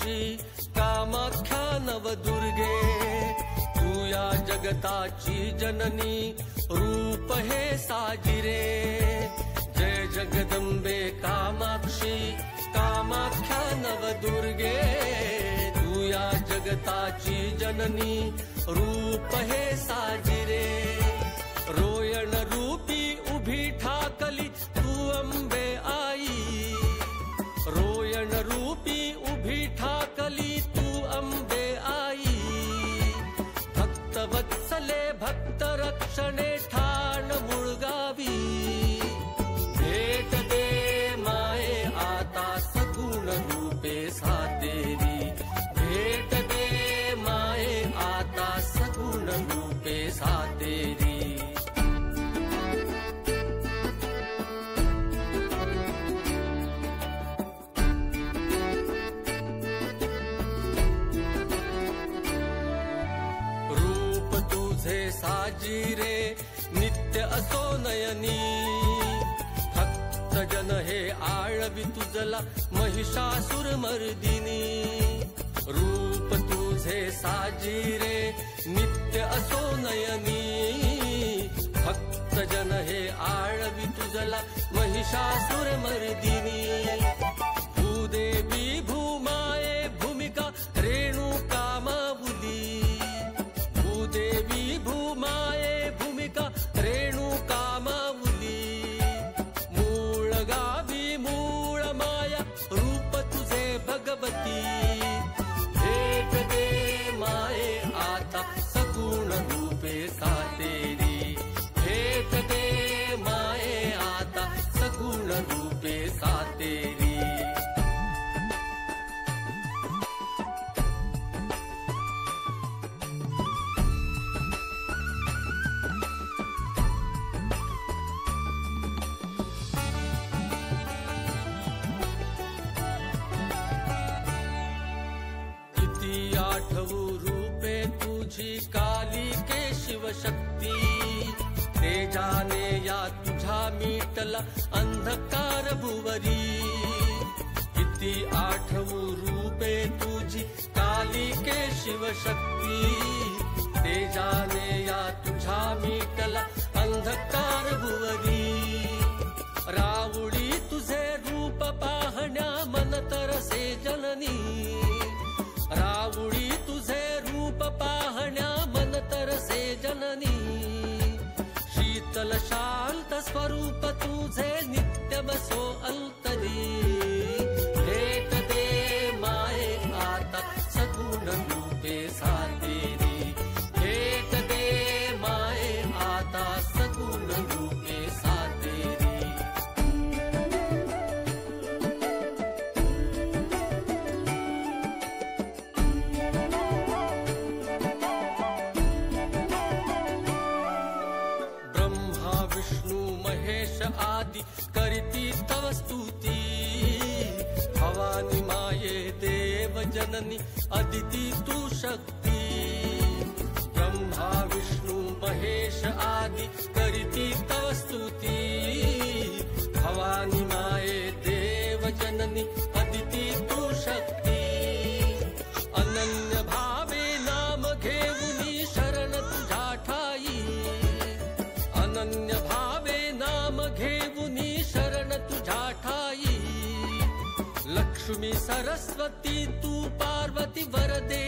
कामाक्षी कामाख्या नवदुर्गे तू या जगताची जननी रूप हे साजिरे जय जगदंबे कामाक्षी कामाख्या नवदुर्गे तू या जगताची जननी रूप हे साजिरे रोयण रूपी उभी ठाकली तू अंबे आई रोयण रूपी उभी ठाकली तू अंबे आई भक्त वत्सले भक्त रक्षणे ठाण मुळगावी भेट दे माये आता सगुण रूपे सातेरी भेट दे माये आता सगुण रूपे सातेरी साजिरे नित्य असो नयनी भक्त जन हे आळवी तुझला महिषासुर मर्दिनी रूप तुझे साजिरे नित्य असो नयनी भक्त जन हे आळवी तुझला महिषासुर मर्दिनी भूदेवी भूमाये भूमिका रेणुका माऊली भूदेवी भूमाये भूमिका रेणुका माऊली मूळ गावी मूळ माया रूप तुझे भगवती भेट दे माये आता सगुण रूपे सातेरी भेट दे माये आता सगुण रूपे सातेरी आठवू रूपे तुझी काली के शिवशक्ती तेजाने या तुझा मीटला अंधकार भुवरी किती आठवू रूपे तुझी काली के शिवशक्ती तेजाने या तुझा मीटला अंधकार भुवरी रावळी तुझे रूप पाहण्या मन तरसे जननी रावळी तुझे रूप पाहण्या मन तरसे जननी शीतल शांत स्वरूप तुझे नित्य बसो अंतरी भेट दे माये आता सगुण रूपे सातेरी भेट दे माये आता सगुण रूपे सातेरी विष्णु महेश आदि करिती तव स्तुति भवानी माये देव जननी अदिति तू शक्ति ब्रह्मा विष्णु महेश आदि करिती तव स्तुति भवानी माये देव जननी अदिति तू शक्ति अनन्य भावे नाम घेऊनी शरण तुझा ठाई अनन्य भावे नाम घेऊनी शरण तुझा ठाई लक्ष्मी सरस्वती तू पार्वती वरदे